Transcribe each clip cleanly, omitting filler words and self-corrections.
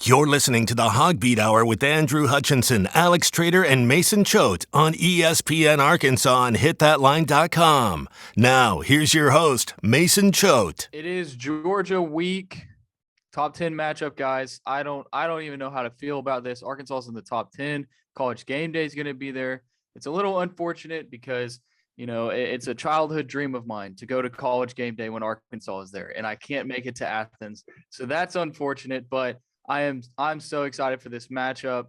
You're listening to the HawgBeat Hour with Andrew Hutchinson, Alex Trader, and Mason Choate on ESPN Arkansas and HitThatLine.com. Now, here's your host, Mason Choate. It is Georgia week, top 10 matchup, guys. I don't even know how to feel about this. Arkansas is in the top 10. College game day is going to be there. It's a little unfortunate because, it's a childhood dream of mine to go to college game day when Arkansas is there, and I can't make it to Athens. So that's unfortunate, but I'm so excited for this matchup.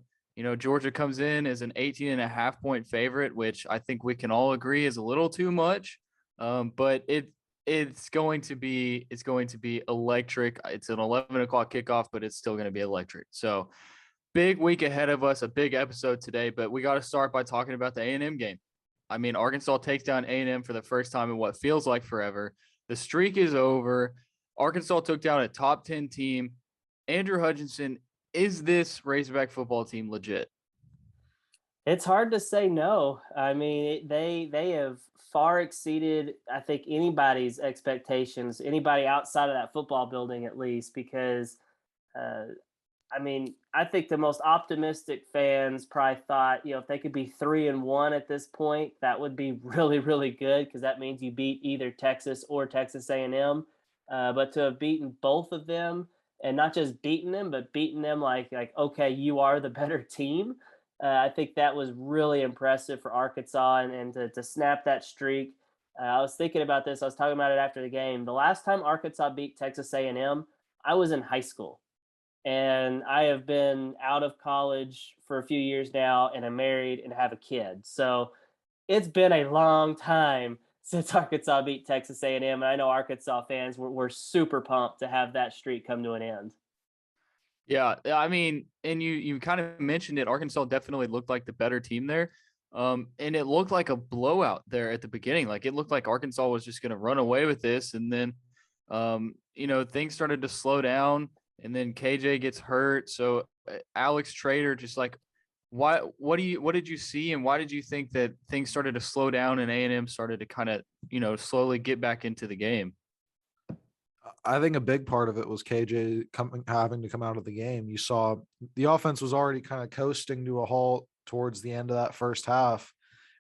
Georgia comes in as an 18.5-point favorite, which I think we can all agree is a little too much. But it's going to be electric. It's an 11 o'clock kickoff, but it's still going to be electric. So big week ahead of us, a big episode today, but we got to start by talking about the A&M game. I mean, Arkansas takes down A&M for the first time in what feels like forever. The streak is over. Arkansas took down a top 10 team. Andrew Hutchinson, is this Razorback football team legit? It's hard to say no. I mean, they have far exceeded, I think, anybody's expectations, anybody outside of that football building at least, because, I think the most optimistic fans probably thought, if they could be 3-1 at this point, that would be really, really good because that means you beat either Texas or Texas A&M. But to have beaten both of them, and not just beating them, but beating them like okay, you are the better team. I think that was really impressive for Arkansas and to snap that streak. I was thinking about this. I was talking about it after the game. The last time Arkansas beat Texas A&M, I was in high school. And I have been out of college for a few years now, and I'm married and have a kid. So it's been a long time since Arkansas beat Texas A&M, and I know Arkansas fans were super pumped to have that streak come to an end. Yeah, I mean, and you kind of mentioned it. Arkansas definitely looked like the better team there, and it looked like a blowout there at the beginning. Like it looked like Arkansas was just going to run away with this, and then, things started to slow down, and then KJ gets hurt. So Alex Trader just like, what did you see, and why did you think that things started to slow down and A&M started to kind of slowly get back into the game? I think a big part of it was KJ having to come out of the game. You saw the offense was already kind of coasting to a halt towards the end of that first half.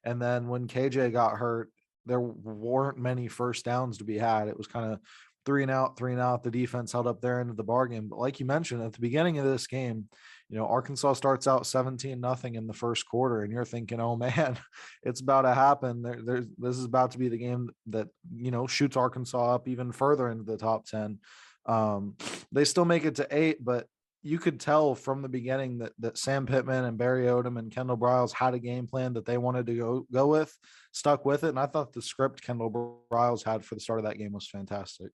And then when KJ got hurt, there weren't many first downs to be had. It was kind of 3-and-out, 3-and-out. The defense held up their end of the bargain. But like you mentioned at the beginning of this game, Arkansas starts out 17-0 in the first quarter, and you're thinking, oh man, it's about to happen. This is about to be the game that, shoots Arkansas up even further into the top 10. They still make it to 8, but you could tell from the beginning that Sam Pittman and Barry Odom and Kendall Briles had a game plan that they wanted to go with, stuck with it. And I thought the script Kendall Briles had for the start of that game was fantastic.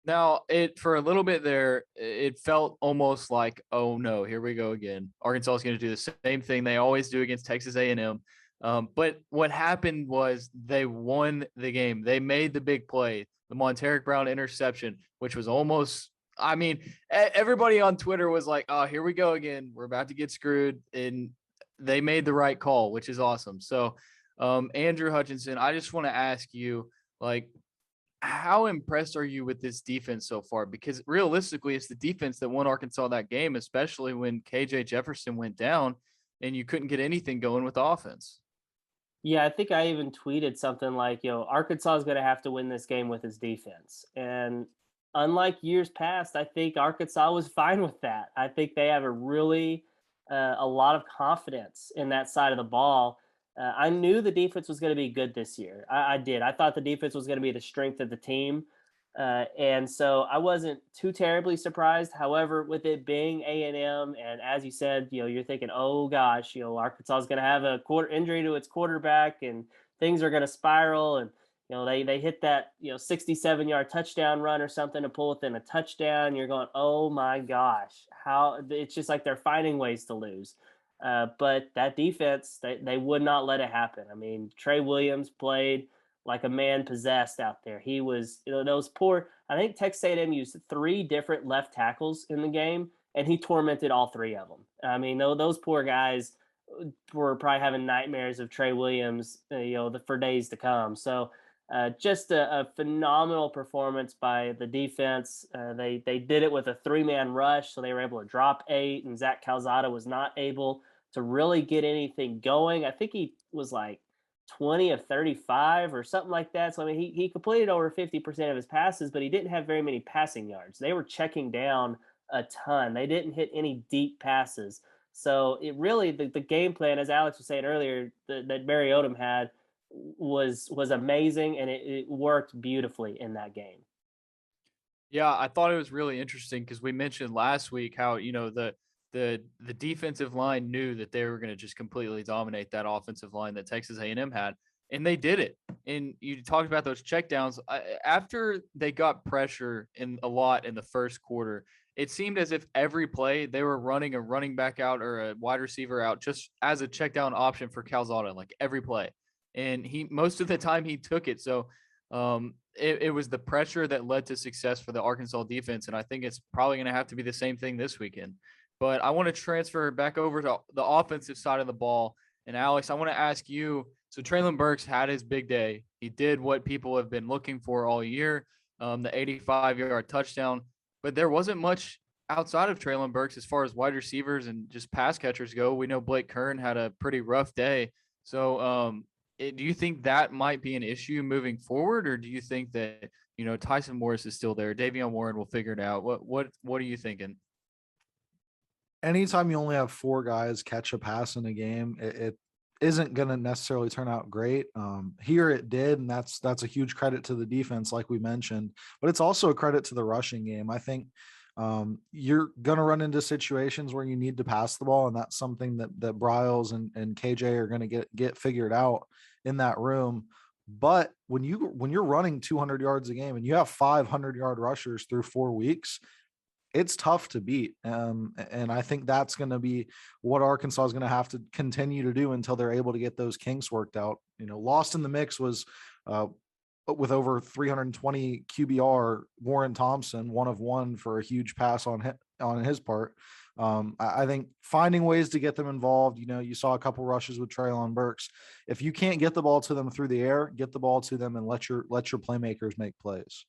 Now, for a little bit there, it felt almost like, oh no, here we go again. Arkansas is going to do the same thing they always do against Texas A&M. But what happened was they won the game. They made the big play, the Monteric Brown interception, which was almost, everybody on Twitter was like, oh, here we go again. We're about to get screwed. And they made the right call, which is awesome. So, Andrew Hutchinson, I just want to ask you, how impressed are you with this defense so far? Because realistically, it's the defense that won Arkansas that game, especially when KJ Jefferson went down and you couldn't get anything going with offense. Yeah, I think I even tweeted something like, Arkansas is going to have to win this game with its defense. And unlike years past, I think Arkansas was fine with that. I think they have a lot of confidence in that side of the ball. I knew the defense was going to be good this year. I did. I thought the defense was going to be the strength of the team. And so I wasn't too terribly surprised. However, with it being A&M, and as you said, you're thinking, oh gosh, Arkansas is going to have a quarter injury to its quarterback and things are going to spiral. And, they hit that, 67-yard touchdown run or something to pull within a touchdown. You're going, oh my gosh, it's just like they're finding ways to lose. But that defense, they would not let it happen. I mean, Trey Williams played like a man possessed out there. He was, those poor, I think Texas A&M used 3 different left tackles in the game, and he tormented all 3 of them. I mean, those poor guys were probably having nightmares of Trey Williams, for days to come. So Just a phenomenal performance by the defense. They did it with a 3-man rush, so they were able to drop 8, and Zach Calzada was not able to really get anything going. I think he was like 20 of 35 or something like that. So I mean, he completed over 50% of his passes, but he didn't have very many passing yards. They were checking down a ton. They didn't hit any deep passes. So it really the game plan, as Alex was saying earlier, that Barry Odom had was amazing, and it worked beautifully in that game. Yeah, I thought it was really interesting because we mentioned last week how the defensive line knew that they were going to just completely dominate that offensive line that Texas A&M had, and they did it. And you talked about those checkdowns. After they got pressure in a lot in the first quarter, it seemed as if every play they were running a running back out or a wide receiver out just as a checkdown option for Calzada, like every play. And he most of the time he took it. So it was the pressure that led to success for the Arkansas defense, and I think it's probably going to have to be the same thing this weekend. But I want to transfer back over to the offensive side of the ball. And Alex, I want to ask you. So Treylon Burks had his big day. He did what people have been looking for all year, the 85-yard touchdown. But there wasn't much outside of Treylon Burks as far as wide receivers and just pass catchers go. We know Blake Kern had a pretty rough day. So do you think that might be an issue moving forward, or do you think that Tyson Morris is still there? Davion Warren will figure it out. What are you thinking? Anytime you only have 4 guys catch a pass in a game, it isn't going to necessarily turn out great. Here it did, and that's a huge credit to the defense, like we mentioned. But it's also a credit to the rushing game. I think you're going to run into situations where you need to pass the ball, and that's something that Bryles and KJ are going to get figured out in that room. But when you're running 200 yards a game and you have 500-yard rushers through 4 weeks, it's tough to beat. And I think that's going to be what Arkansas is going to have to continue to do until they're able to get those kinks worked out. Lost in the mix was with over 320 QBR, Warren Thompson, 1 of 1 for a huge pass on his part. I think finding ways to get them involved. You saw a couple rushes with Treylon Burks. If you can't get the ball to them through the air, get the ball to them and let your playmakers make plays.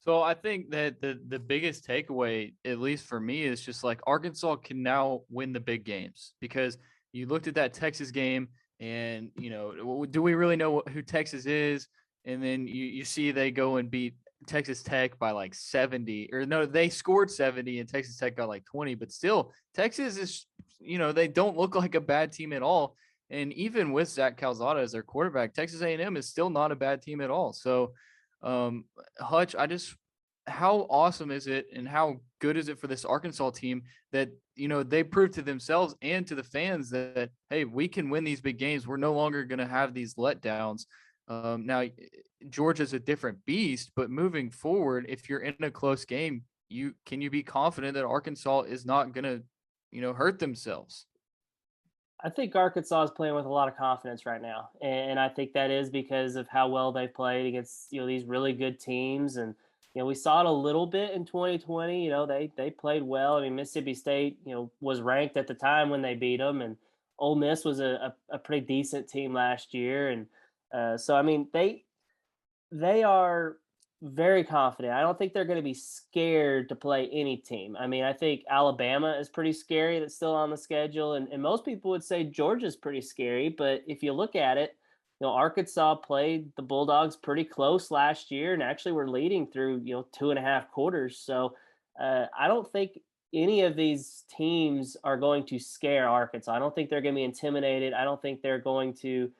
So I think that the biggest takeaway, at least for me, is just like Arkansas can now win the big games, because you looked at that Texas game and, do we really know who Texas is? And then you see they go and beat Texas Tech by like 70, or no, they scored 70 and Texas Tech got like 20, but still Texas is, they don't look like a bad team at all. And even with Zach Calzada as their quarterback, Texas A&M is still not a bad team at all. So Hutch, how awesome is it and how good is it for this Arkansas team that, they proved to themselves and to the fans that, hey, we can win these big games. We're no longer going to have these letdowns. Now, Georgia's a different beast, but moving forward, if you're in a close game, can you be confident that Arkansas is not going to, hurt themselves? I think Arkansas is playing with a lot of confidence right now, and I think that is because of how well they've played against these really good teams. And we saw it a little bit in 2020. They played well. I mean, Mississippi State was ranked at the time when they beat them, and Ole Miss was a pretty decent team last year. And so I mean they are very confident. I don't think they're going to be scared to play any team. I mean, I think Alabama is pretty scary. That's still on the schedule. And most people would say Georgia's pretty scary. But if you look at it, Arkansas played the Bulldogs pretty close last year and actually were leading through, 2.5 quarters. So I don't think any of these teams are going to scare Arkansas. I don't think they're going to be intimidated. I don't think they're going to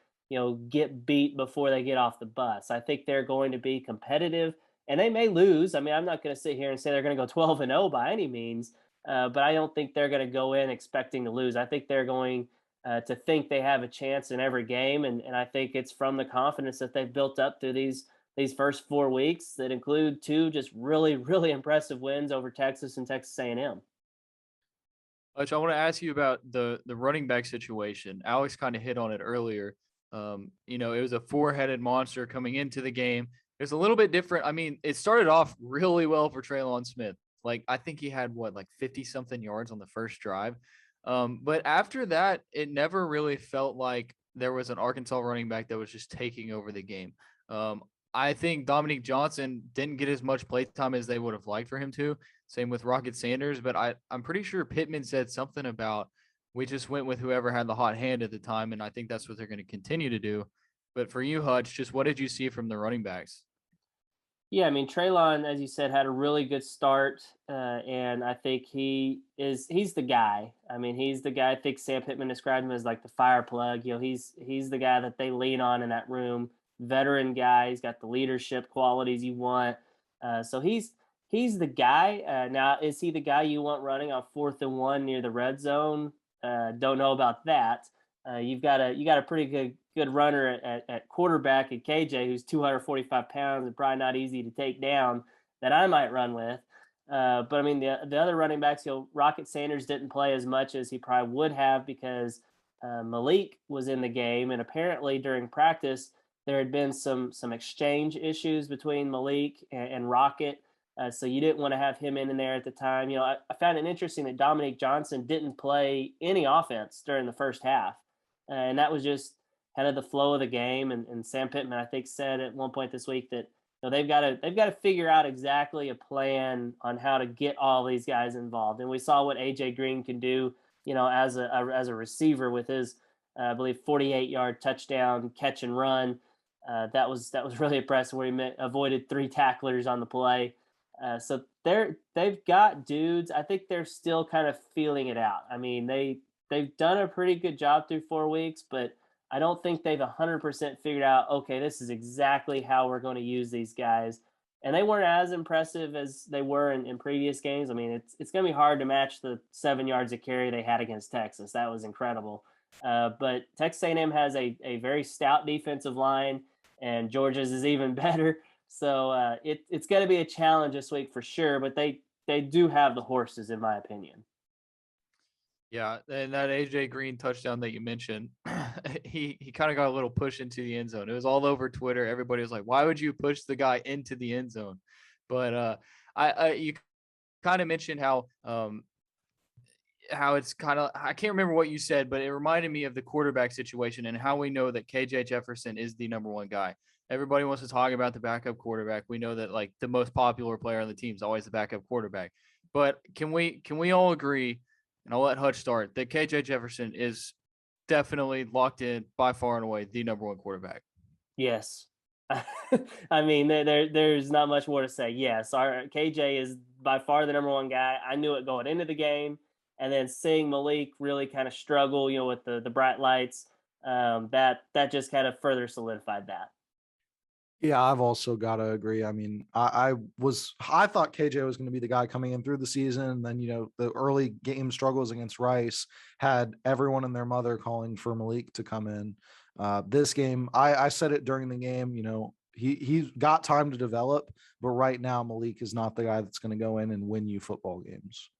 get beat before they get off the bus. I think they're going to be competitive, and they may lose. I mean, I'm not going to sit here and say they're going to go 12-0 by any means, but I don't think they're going to go in expecting to lose. I think they're going to think they have a chance in every game, and I think it's from the confidence that they've built up through these first 4 weeks that include 2 just really, really impressive wins over Texas and Texas A&M. Hutch, I want to ask you about the running back situation. Alex kind of hit on it earlier. It was a 4-headed monster coming into the game. It was a little bit different. I mean, it started off really well for Treylon Smith. Like, I think he had 50 something yards on the first drive. But after that, it never really felt like there was an Arkansas running back that was just taking over the game. I think Dominique Johnson didn't get as much play time as they would have liked for him to. Same with Rocket Sanders, but I'm pretty sure Pittman said something about we just went with whoever had the hot hand at the time, and I think that's what they're going to continue to do. But for you, Hutch, just what did you see from the running backs? Yeah, I mean Treylon, as you said, had a really good start, and I think he's the guy. I mean, he's the guy. I think Sam Pittman described him as like the fire plug. He's the guy that they lean on in that room. Veteran guy. He's got the leadership qualities you want. So he's the guy. Now, is he the guy you want running on 4th and 1 near the red zone? Don't know about that. You got a pretty good runner at quarterback at KJ, who's 245 pounds and probably not easy to take down, that I might run with. But I mean, the other running backs, Rocket Sanders didn't play as much as he probably would have because Malik was in the game, and apparently during practice there had been some exchange issues between Malik and Rocket. So you didn't want to have him in there at the time. I found it interesting that Dominique Johnson didn't play any offense during the first half. And that was just kind of the flow of the game. And Sam Pittman, I think, said at one point this week that they've got to figure out exactly a plan on how to get all these guys involved. And we saw what AJ Green can do, as a receiver with his, I believe, 48-yard touchdown catch and run. That was really impressive, where he avoided 3 tacklers on the play. So they've got dudes. I think they're still kind of feeling it out. I mean, they've done a pretty good job through 4 weeks, but I don't think they've 100% figured out, okay, this is exactly how we're going to use these guys. And they weren't as impressive as they were in previous games. I mean, it's going to be hard to match the 7 yards of carry they had against Texas. That was incredible. But Texas A&M has a very stout defensive line, and Georgia's is even better. So it's going to be a challenge this week for sure, but they do have the horses, in my opinion. Yeah, and that AJ Green touchdown that you mentioned, he kind of got a little push into the end zone. It was all over Twitter. Everybody was like, "Why would you push the guy into the end zone?" But you kind of mentioned how it's kind of, I can't remember what you said, but it reminded me of the quarterback situation and how we know that KJ Jefferson is the number one guy. Everybody wants to talk about the backup quarterback. We know that like the most popular player on the team is always the backup quarterback. But can we all agree, and I'll let Hutch start, that KJ Jefferson is definitely locked in by far and away the number one quarterback? Yes. I mean, there's not much more to say. Yes, our KJ is by far the number one guy. I knew it going into the game, and then seeing Malik really kind of struggle, with the bright lights, that just kind of further solidified that. Yeah, I've also got to agree. I mean, I thought KJ was going to be the guy coming in through the season. And then, the early game struggles against Rice had everyone and their mother calling for Malik to come in. This game, I said it during the game, he's got time to develop, but right now Malik is not the guy that's going to go in and win you football games.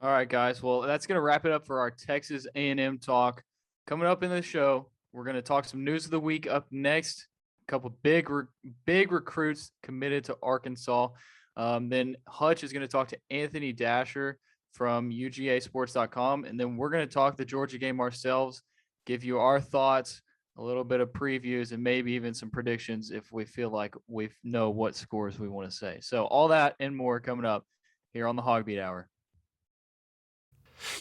All right, guys. Well, that's going to wrap it up for our Texas A&M talk. Coming up in the show, we're going to talk some news of the week up next. Couple big recruits committed to Arkansas. Then Hutch is going to talk to Anthony Dasher from UGAsports.com. And then we're going to talk the Georgia game ourselves, give you our thoughts, a little bit of previews, and maybe even some predictions if we feel like we know what scores we want to say. So all that and more coming up here on the HawgBeat Hour.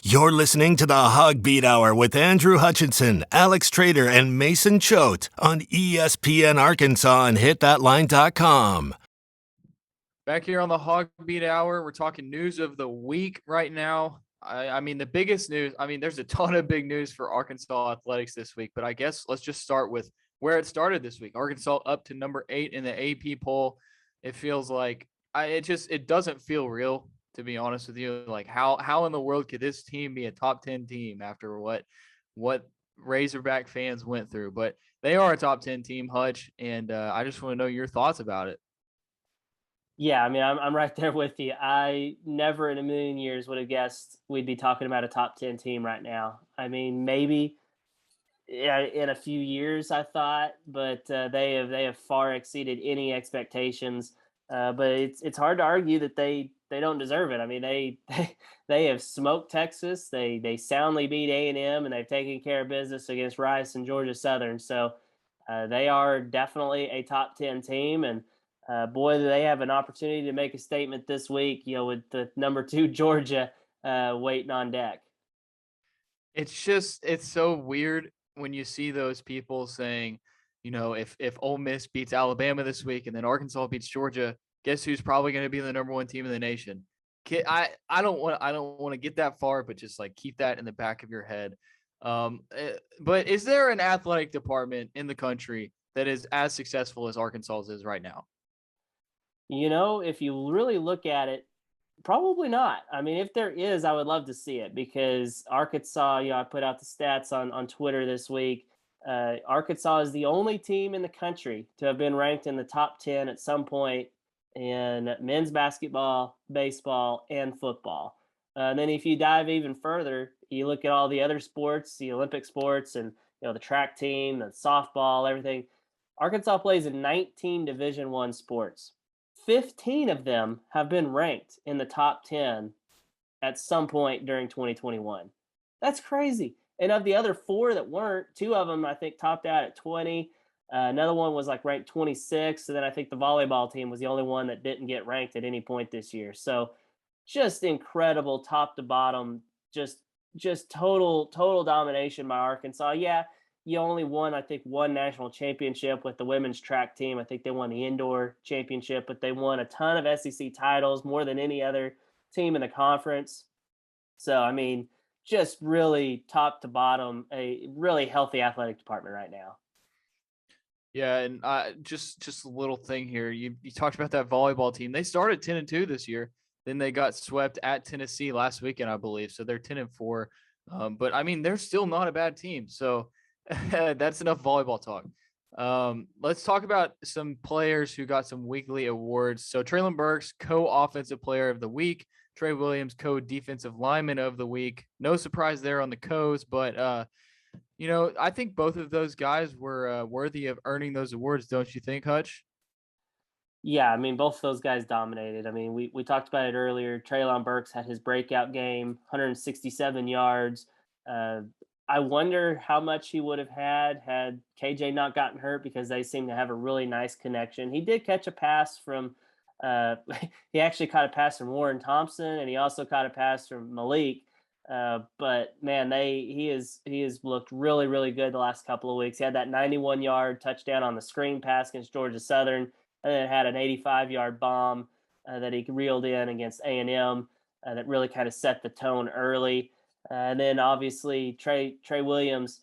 You're listening to the HawgBeat Hour with Andrew Hutchinson, Alex Trader, and Mason Choate on ESPN Arkansas and HitThatLine.com. Back here on the HawgBeat Hour, we're talking news of the week right now. I mean, the biggest news, there's a ton of big news for Arkansas athletics this week, but I guess let's just start with where it started this week. Arkansas up to number 8 in the AP poll. It feels like it doesn't feel real, to be honest with you. Like how in the world could this team be a top 10 team after what Razorback fans went through? But they are a top 10 team, Hutch, and I just want to know your thoughts about it. Yeah, I mean, I'm right there with you. I never in a million years would have guessed we'd be talking about a top 10 team right now. I mean, maybe in a few years, I thought, but they have far exceeded any expectations. But it's hard to argue that they don't deserve it. I mean, they have smoked Texas. They soundly beat A&M, and they've taken care of business against Rice and Georgia Southern. So They are definitely a top 10 team, and boy, do they have an opportunity to make a statement this week, with the number 2 Georgia waiting on deck. It's so weird when you see those people saying, if Ole Miss beats Alabama this week and then Arkansas beats Georgia, guess who's probably going to be the number 1 team in the nation? I don't want to get that far, but just like keep that in the back of your head. But is there an athletic department in the country that is as successful as Arkansas is right now? If you really look at it, probably not. I mean, if there is, I would love to see it, because Arkansas, I put out the stats on Twitter this week. Arkansas is the only team in the country to have been ranked in the top 10 at some point in men's basketball, baseball, and football. And then if you dive even further, you look at all the other sports, the Olympic sports, and the track team, the softball, everything. Arkansas plays in 19 Division I sports. 15 of them have been ranked in the top 10 at some point during 2021. That's crazy. And of the other 4 that weren't, 2 of them, I think, topped out at 20. Another one was like ranked 26. And then I think the volleyball team was the only one that didn't get ranked at any point this year. So just incredible top to bottom, just total domination by Arkansas. Yeah, you only won, I think, 1 national championship with the women's track team. I think they won the indoor championship, but they won a ton of SEC titles, more than any other team in the conference. So, I mean, just really top to bottom, a really healthy athletic department right now. Yeah, and just a little thing here. You talked about that volleyball team. They started 10-2 this year. Then they got swept at Tennessee last weekend, I believe. So they're 10-4. But I mean, they're still not a bad team. So that's enough volleyball talk. Let's talk about some players who got some weekly awards. So Treylon Burks, co-offensive player of the week. Trey Williams, co-defensive lineman of the week. No surprise there on the co's, but I think both of those guys were worthy of earning those awards, don't you think, Hutch? Yeah, I mean, both of those guys dominated. I mean, we talked about it earlier. Treylon Burks had his breakout game, 167 yards. I wonder how much he would have had KJ not gotten hurt, because they seem to have a really nice connection. He did catch a pass from he actually caught a pass from Warren Thompson, and he also caught a pass from Malik. But man, he has looked really, really good the last couple of weeks. He had that 91-yard touchdown on the screen pass against Georgia Southern, and then had an 85-yard bomb that he reeled in against A&M that really kind of set the tone early. And then obviously Trey Williams,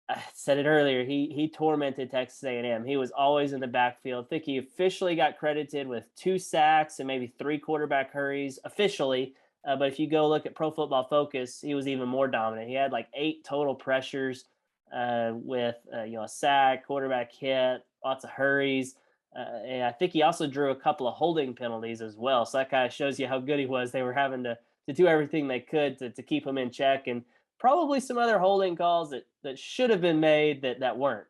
I said it earlier, he tormented Texas A&M. He was always in the backfield. I think he officially got credited with 2 sacks and maybe 3 quarterback hurries officially. But if you go look at Pro Football Focus, he was even more dominant. He had like 8 total pressures with a sack, quarterback hit, lots of hurries. And I think he also drew a couple of holding penalties as well. So that kind of shows you how good he was. They were having to do everything they could to keep him in check, and probably some other holding calls that should have been made that weren't.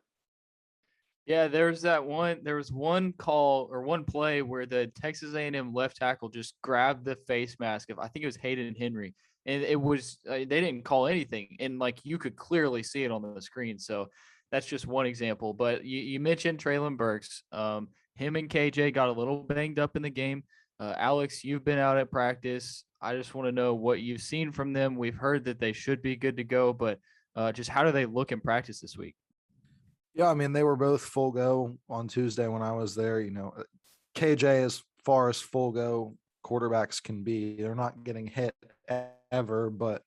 Yeah, there was one call or one play where the Texas A&M left tackle just grabbed the face mask of, I think it was Hayden Henry, and it was they didn't call anything, and like you could clearly see it on the screen. So that's just one example. But you mentioned Treylon Burks. Him and KJ got a little banged up in the game. Alex, you've been out at practice. I just want to know what you've seen from them. We've heard that they should be good to go, but just how do they look in practice this week? Yeah, I mean, they were both full go on Tuesday when I was there. KJ, as far as full go quarterbacks can be, they're not getting hit ever, but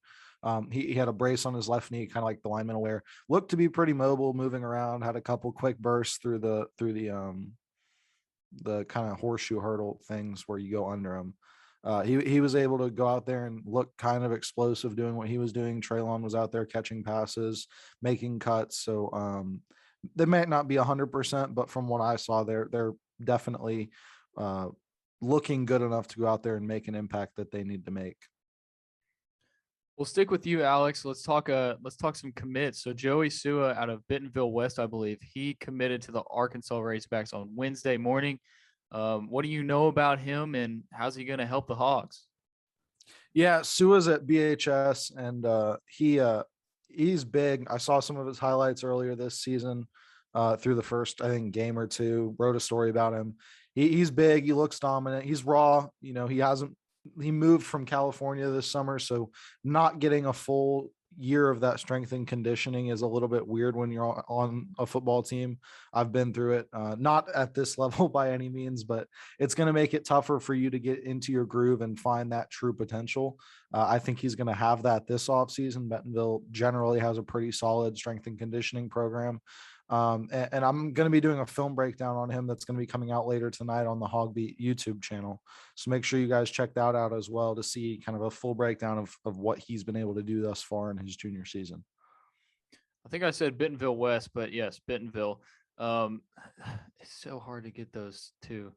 he had a brace on his left knee, kind of like the lineman aware. Looked to be pretty mobile, moving around, had a couple quick bursts through the kind of horseshoe hurdle things where you go under him. He was able to go out there and look kind of explosive doing what he was doing. Treylon was out there catching passes, making cuts. So they might not be 100%, but from what I saw, they're definitely looking good enough to go out there and make an impact that they need to make. We'll stick with you, Alex. Let's talk some commits. So Joey Sua out of Bentonville West, I believe, he committed to the Arkansas Razorbacks on Wednesday morning. What do you know about him, and how's he going to help the Hogs? Yeah, Sua's at BHS, and he's big. I saw some of his highlights earlier this season. through the first, I think, game or two. Wrote a story about him. He's big. He looks dominant. He's raw. He moved from California this summer, so not getting a full year of that strength and conditioning is a little bit weird when you're on a football team. I've been through it, not at this level by any means, but it's going to make it tougher for you to get into your groove and find that true potential. I think he's going to have that this offseason. Bentonville generally has a pretty solid strength and conditioning program. And I'm going to be doing a film breakdown on him that's going to be coming out later tonight on the HawgBeat YouTube channel. So make sure you guys check that out as well to see kind of a full breakdown of what he's been able to do thus far in his junior season. I think I said Bentonville West, but yes, Bentonville. It's so hard to get those two.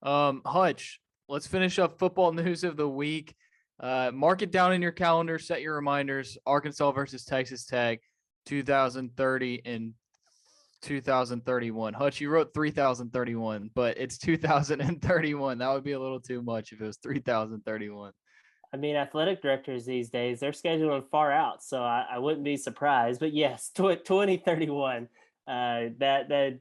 Hutch, let's finish up football news of the week. Mark it down in your calendar, set your reminders. Arkansas versus Texas Tech, 2030 and 2031. Hutch, you wrote 3031, but it's 2031. That would be a little too much if it was 3031. I mean, athletic directors these days, they're scheduling far out, so I wouldn't be surprised. But yes, 2031. That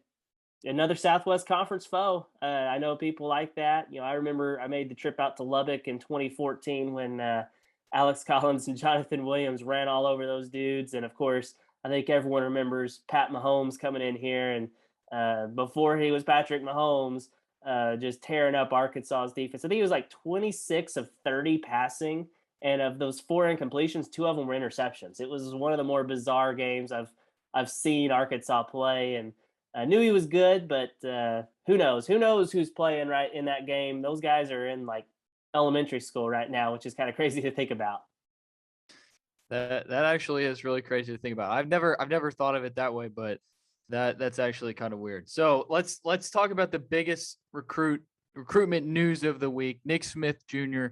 another Southwest Conference foe. I know people like that. I remember I made the trip out to Lubbock in 2014 when Alex Collins and Jonathan Williams ran all over those dudes. And of course, I think everyone remembers Pat Mahomes coming in here and before he was Patrick Mahomes, just tearing up Arkansas's defense. I think he was like 26 of 30 passing, and of those 4 incompletions, 2 of them were interceptions. It was one of the more bizarre games I've seen Arkansas play, and I knew he was good, but who knows? Who knows who's playing right in that game? Those guys are in like elementary school right now, which is kind of crazy to think about. That actually is really crazy to think about. I've never thought of it that way, but that's actually kind of weird. So let's talk about the biggest recruitment news of the week. Nick Smith Jr.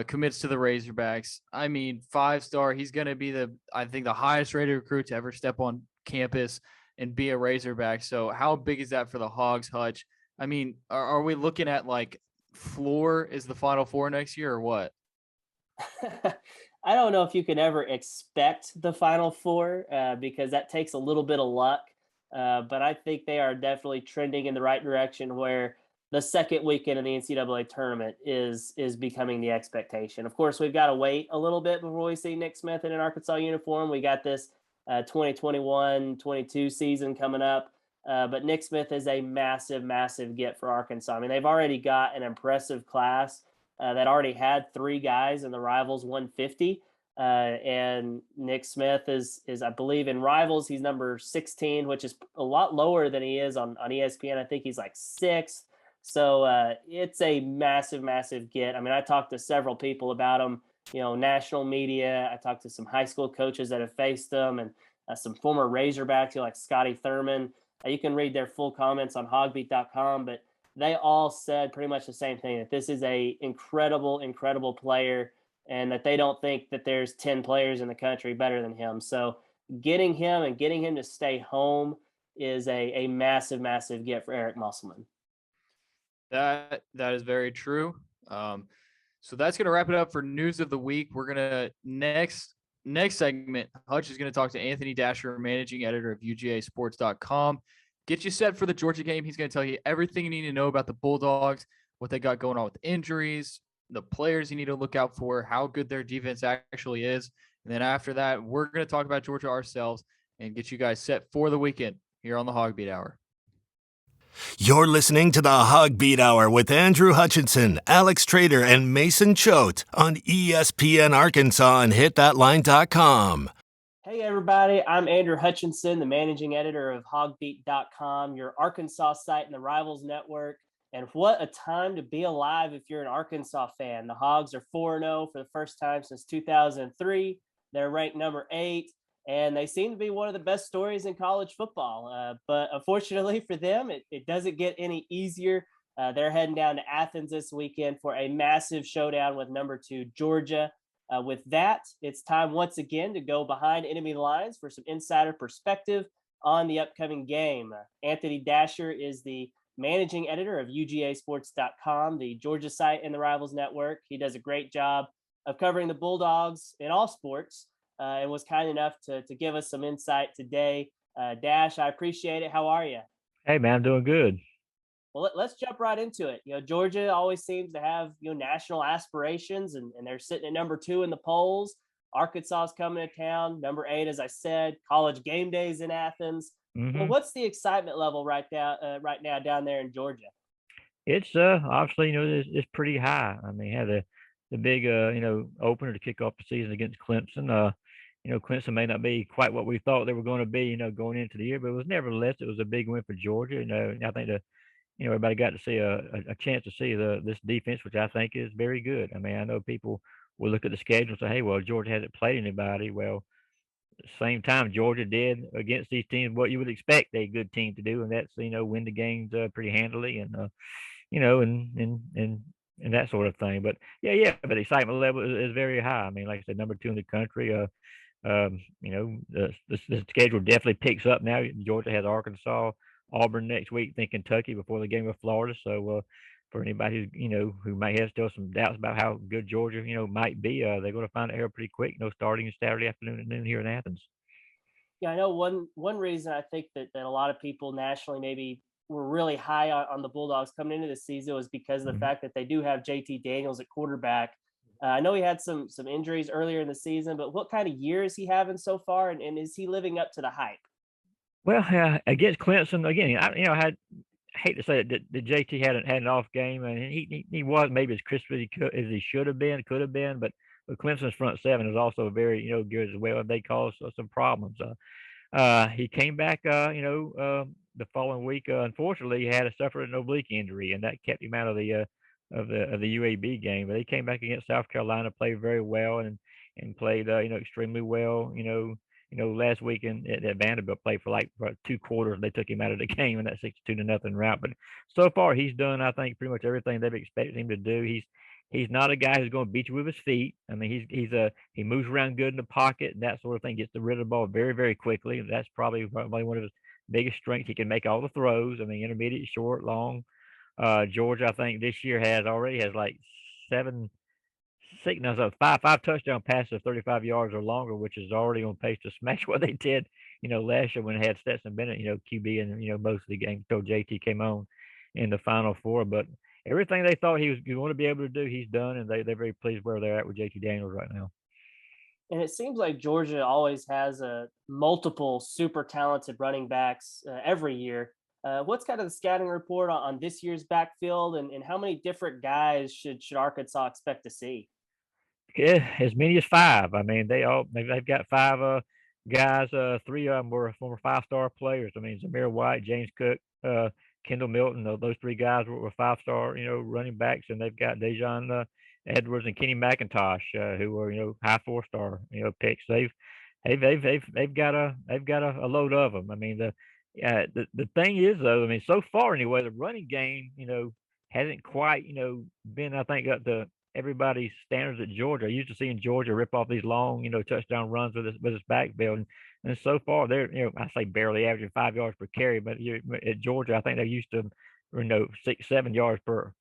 Commits to the Razorbacks. I mean, 5-star. He's going to be the highest rated recruit to ever step on campus and be a Razorback. So how big is that for the Hogs, Hutch? I mean, are we looking at like floor is the Final Four next year or what? I don't know if you can ever expect the Final Four because that takes a little bit of luck. But I think they are definitely trending in the right direction where the second weekend of the NCAA tournament is becoming the expectation. Of course, we've got to wait a little bit before we see Nick Smith in an Arkansas uniform. We got this 2021-22 season coming up. But Nick Smith is a massive, massive get for Arkansas. I mean, they've already got an impressive class that already had 3 guys in the Rivals 150. And Nick Smith is, I believe, in Rivals, he's number 16, which is a lot lower than he is on ESPN. I think he's like 6th. So it's a massive, massive get. I mean, I talked to several people about him, national media. I talked to some high school coaches that have faced him and some former Razorbacks, like Scotty Thurman. You can read their full comments on HawgBeat.com, but they all said pretty much the same thing, that this is a incredible, incredible player and that they don't think that there's 10 players in the country better than him. So getting him to stay home is a massive, massive get for Eric Musselman. That is very true. So that's going to wrap it up for news of the week. We're going to next segment, Hutch is going to talk to Anthony Dasher, managing editor of UGAsports.com. Get you set for the Georgia game. He's going to tell you everything you need to know about the Bulldogs, what they got going on with injuries, the players you need to look out for, how good their defense actually is. And then after that, we're going to talk about Georgia ourselves and get you guys set for the weekend here on the HawgBeat Hour. You're listening to the HawgBeat Hour with Andrew Hutchinson, Alex Trader, and Mason Choate on ESPN Arkansas and HitThatLine.com. Hey, everybody. I'm Andrew Hutchinson, the managing editor of HawgBeat.com, your Arkansas site in the Rivals Network. And what a time to be alive if you're an Arkansas fan. The Hogs are 4-0 for the first time since 2003. They're ranked number 8, and they seem to be one of the best stories in college football. But unfortunately for them, it doesn't get any easier. They're heading down to Athens this weekend for a massive showdown with number 2 Georgia. With that, it's time once again to go behind enemy lines for some insider perspective on the upcoming game. Anthony Dasher is the managing editor of UGAsports.com, the Georgia site in the Rivals Network. He does a great job of covering the Bulldogs in all sports and was kind enough to give us some insight today Dash, I appreciate it. How are you? Hey man, I'm doing good. Well, let's jump right into it. Georgia always seems to have national aspirations, and they're sitting at number 2 in the polls. Arkansas is coming to town, number 8, as I said. College game days in Athens. Well, hmm what's the excitement level right now down there in Georgia? It's obviously it's pretty high. I mean, had the big opener to kick off the season against Clemson. Clemson may not be quite what we thought they were going to be, going into the year, but nevertheless it was a big win for Georgia. And I think everybody got to see a chance to see this defense, which I think is very good. I mean, I know people will look at the schedule and say, hey, well, Georgia hasn't played anybody. Well, at the same time, Georgia did against these teams what you would expect a good team to do, and that's win the games pretty handily, and and that sort of thing. But but the excitement level is very high. I mean, like I said, number 2 in the country. The schedule definitely picks up now. Georgia has Arkansas, Auburn next week, then Kentucky before the game with Florida. So for anybody who may have still some doubts about how good Georgia might be, they're going to find out here pretty quick. Starting Saturday afternoon at noon here in Athens. Yeah, I know one reason I think that a lot of people nationally maybe were really high on the Bulldogs coming into the season was because of the Mhm. fact that they do have JT Daniels at quarterback. I know he had some injuries earlier in the season, but what kind of year is he having so far, and is he living up to the hype? Well, against Clemson again, I hate to say it, that JT had an off game, and he was maybe as crisp as he should have been, could have been, but Clemson's front seven is also very good as well. They caused some problems. He came back, the following week. Unfortunately, he had suffered an oblique injury, and that kept him out of the UAB game. But he came back against South Carolina, played very well, and played extremely well. Last week at Vanderbilt, played for 2 quarters. They took him out of the game in that 62-0 rout. But so far, he's done, I think, pretty much everything they've expected him to do. He's not a guy who's going to beat you with his feet. I mean, he moves around good in the pocket and that sort of thing. Gets rid of the ball very, very quickly. That's probably one of his biggest strengths. He can make all the throws. I mean, intermediate, short, long. Georgia, I think this year already has like seven, six, no, so five touchdown passes of 35 yards or longer, which is already on pace to smash what they did, last year when they had Stetson Bennett, QB, and most of the game until JT came on in the Final Four. But everything they thought he was going to be able to do, he's done, and they're very pleased where they're at with JT Daniels right now. And it seems like Georgia always has a multiple super talented running backs every year. What's kind of the scouting report on this year's backfield, and how many different guys should Arkansas expect to see? Yeah, as many as five. I mean, they've got five guys. 3 of them were former 5-star players. I mean, Zamir White, James Cook, Kendall Milton. Those 3 guys were 5-star, running backs, and they've got Dejon Edwards and Kenny McIntosh, who were high 4-star picks. They've got a load of them. I mean, the thing is though, I mean, so far anyway, the running game hasn't quite been, I think, up to everybody's standards at Georgia. I used to seeing Georgia rip off these long, touchdown runs with his backfield, and so far they're, I say barely averaging 5 yards per carry, but at Georgia, I think they're used to, 6, 7 yards per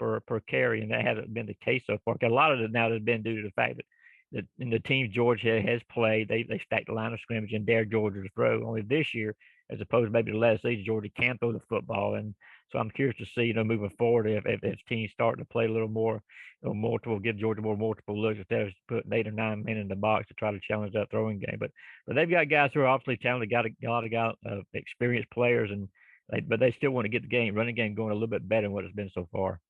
carry, and that hasn't been the case so far. A lot of it now has been due to the fact that in the teams Georgia has played, they stacked the line of scrimmage and dared Georgia to throw. Only this year, as opposed to maybe the last season, Georgia can throw the football, and so I'm curious to see, moving forward, if teams start to play a little more, multiple, give Georgia more multiple looks instead of putting 8 or 9 men in the box to try to challenge that throwing game. But they've got guys who are obviously talented, got a lot of guys, experienced players, but they still want to get the running game going a little bit better than what it's been so far.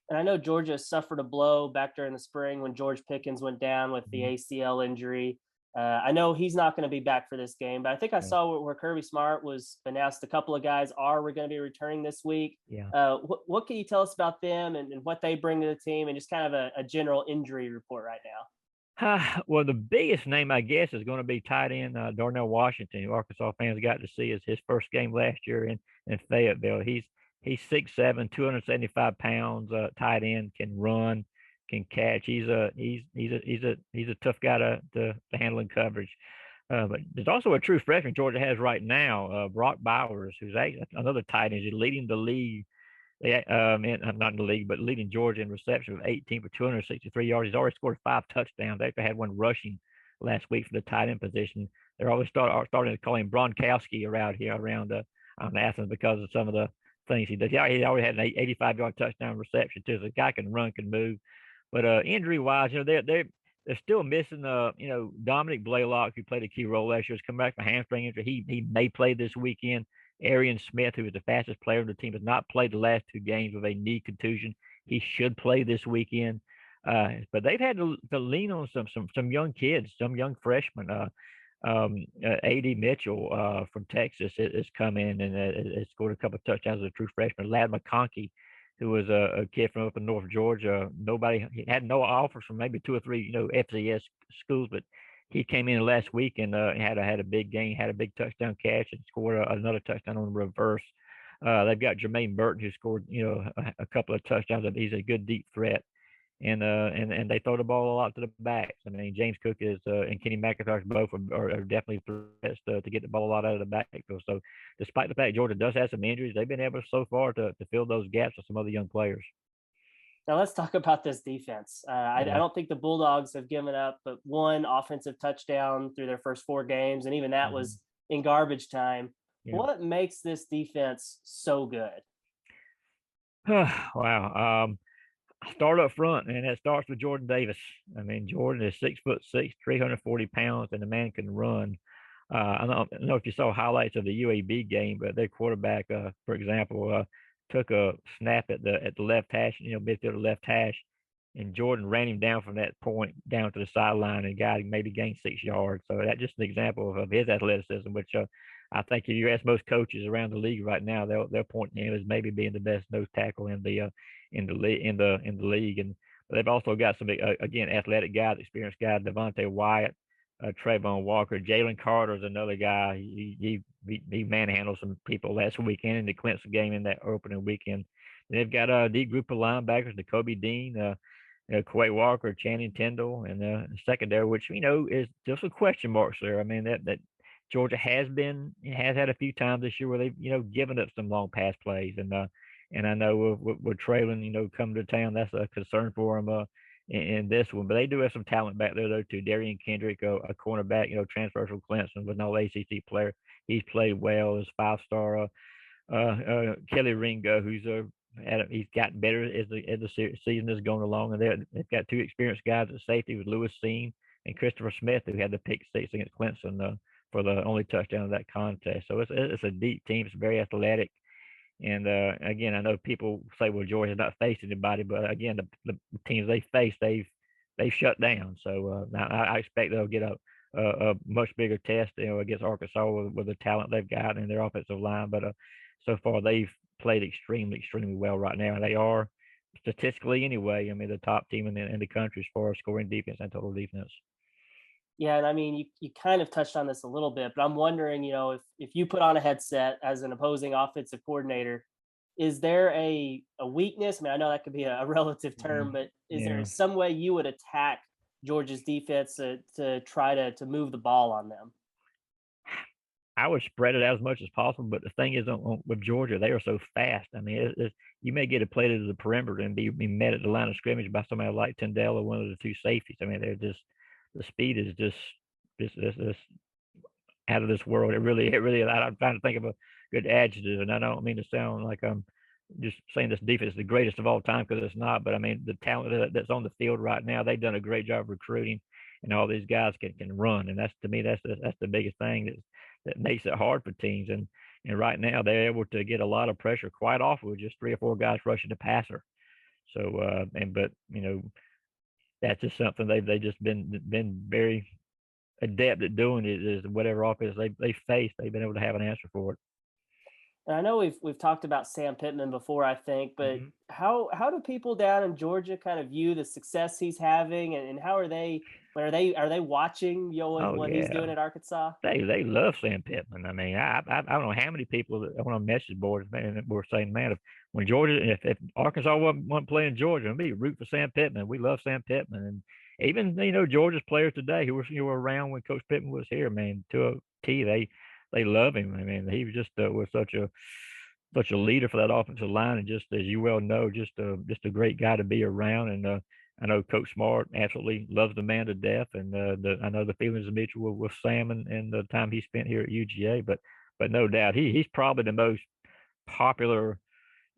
And I know Georgia suffered a blow back during the spring when George Pickens went down with the ACL injury. I know he's not going to be back for this game, but I think I saw where Kirby Smart was announced a couple of guys are going to be returning this week. Yeah. What can you tell us about them and what they bring to the team, and just kind of a general injury report right now? Well, the biggest name, I guess, is going to be tight end Darnell Washington, who Arkansas fans got to see as his first game last year in Fayetteville. He's 6'7", 275 pounds, tight end, can run, can catch. He's a tough guy to handle in coverage. But there's also a true freshman Georgia has right now, Brock Bowers, who's another tight end. He's leading the league. Not in the league, but leading Georgia in reception with 18 for 263 yards. He's already scored 5 touchdowns. They had one rushing last week for the tight end position. They're always starting to call him Gronkowski around here around Athens because of some of the things he does. Yeah, he already had an 85-yard touchdown reception too. So the guy can run, can move. But injury wise, they're still missing Dominic Blaylock, who played a key role last year, has come back from hamstring injury. He may play this weekend. Arian Smith, who is the fastest player on the team, has not played the last 2 games with a knee contusion. He should play this weekend. But they've had to lean on some young kids, some young freshmen. A.D. Mitchell from Texas has come in and has scored a couple of touchdowns as a true freshman. Ladd McConkey, who was a kid from up in North Georgia. He had no offers from maybe 2 or 3 FCS schools, but he came in last week and had a big game, had a big touchdown catch, and scored another touchdown on the reverse. They've got Jermaine Burton, who scored a couple of touchdowns. He's a good deep threat. And they throw the ball a lot to the backs. I mean, James Cook and Kenny McIntosh both are definitely threats to get the ball a lot out of the backfield. So, despite the fact Georgia does have some injuries, they've been able so far to fill those gaps with some other young players. Now let's talk about this defense. I don't think the Bulldogs have given up but 1 offensive touchdown through their first 4 games, and even that was in garbage time. Yeah. What makes this defense so good? Wow. Start up front, and that starts with Jordan Davis. I mean, Jordan is 6'6", 340 pounds, and the man can run. I don't know if you saw highlights of the UAB game, but their quarterback, for example, took a snap at the left hash, midfield left hash, and Jordan ran him down from that point down to the sideline, and got him, maybe gained 6 yards. So that's just an example of his athleticism, which I think if you ask most coaches around the league right now, they'll point to him as maybe being the best nose tackle in the league. And they've also got some again athletic guys, experienced guys, Devontae Wyatt, Trayvon Walker, Jalen Carter is another guy. He manhandled some people last weekend in the Clemson game in that opening weekend. And they've got a deep group of linebackers, N'Kobe Dean, Quay Walker, Channing Tindall, and secondary, which is just some question marks there. I mean that Georgia has had a few times this year where they've given up some long pass plays, and I know with Treylon coming to town, that's a concern for them in this one. But they do have some talent back there though too. Darian Kendrick, a cornerback, transfer from Clemson, was an all-ACC player. He's played well as 5-star. Kelly Ringo, he's gotten better as the season is going along, and they've got 2 experienced guys at safety with Lewis Seen and Christopher Smith, who had the pick 6 against Clemson for the only touchdown of that contest. So it's a deep team. It's very athletic. And again, I know people say, "Well, Georgia's not faced anybody," but again, the teams they face, they've shut down. So I expect they'll get a much bigger test, against Arkansas with the talent they've got in their offensive line. But so far, they've played extremely, extremely well right now, and they are statistically anyway. I mean, the top team in the country as far as scoring defense and total defense. Yeah, and I mean, you kind of touched on this a little bit, but I'm wondering, if you put on a headset as an opposing offensive coordinator, is there a weakness? I mean, I know that could be a relative term, but is there some way you would attack Georgia's defense to try to move the ball on them? I would spread it out as much as possible, but the thing is, with Georgia, they are so fast. I mean, you may get a play to the perimeter and be met at the line of scrimmage by somebody like Tyndale or one of the 2 safeties. I mean, the speed is just out of this world. It really. I'm trying to think of a good adjective, and I don't mean to sound like I'm just saying this defense is the greatest of all time, because it's not. But I mean, the talent that's on the field right now, they've done a great job recruiting, and all these guys can run, and that's the biggest thing that makes it hard for teams. And right now they're able to get a lot of pressure quite off with just 3 or 4 guys rushing the passer. So but that's just something they've just been very adept at doing. Is whatever offense they face, they've been able to have an answer for it. And I know we've talked about Sam Pittman before, I think, but how do people down in Georgia kind of view the success he's having, and how are they watching what he's doing at Arkansas? They love Sam Pittman. I mean, I don't know how many people that on message boards, man, were saying, man, when Georgia, if Arkansas wasn't playing Georgia, we root for Sam Pittman. We love Sam Pittman, and even Georgia's players today who were around when Coach Pittman was here, man, to a T, they love him. I mean, he was just was such a leader for that offensive line, and just as you well know, just a great guy to be around. And I know Coach Smart absolutely loves the man to death, and I know the feelings are mutual with Sam and the time he spent here at UGA. But no doubt he's probably the most popular,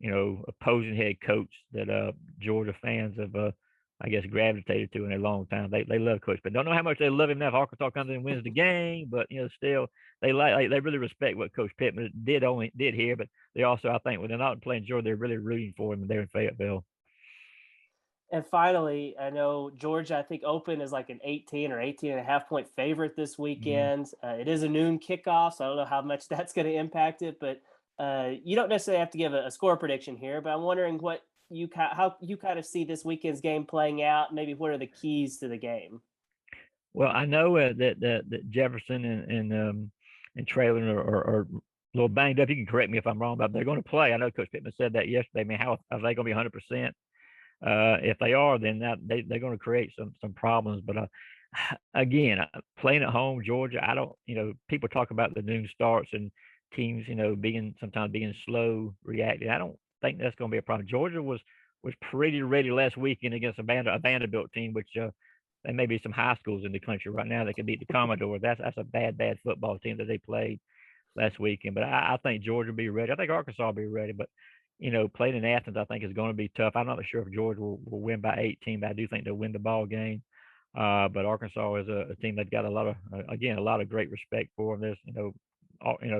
opposing head coach that Georgia fans have, I guess, gravitated to in a long time. They love Coach, but don't know how much they love him now. If Arkansas comes in and wins the game, but still they they really respect what Coach Pittman did here. But they also, I think, when they're not playing Georgia, they're really rooting for him there in Fayetteville. And finally, I know Georgia, I think, open is like an 18 or 18 and a half point favorite this weekend. It is a noon kickoff, so I don't know how much that's going to impact it. But you don't necessarily have to give a score prediction here. But I'm wondering how you kind of see this weekend's game playing out. Maybe what are the keys to the game? Well, I know that Jefferson and Treylon are a little banged up. You can correct me if I'm wrong, but they're going to play. I know Coach Pittman said that yesterday. I mean, how are they going to be 100%? If they are, then they're going to create some problems. But again, playing at home, Georgia, I don't, people talk about the noon starts and teams, sometimes being slow reacting. I don't think that's going to be a problem. Georgia was pretty ready last weekend against a Vanderbilt team, which there may be some high schools in the country right now that can beat the Commodores. That's a bad football team that they played last weekend. But I think Georgia will be ready. I think Arkansas will be ready. But playing in Athens, I think is going to be tough. I'm not sure if Georgia will win by 18, but I do think they'll win the ball game. But Arkansas is a team that's got a lot of great respect for them. There's,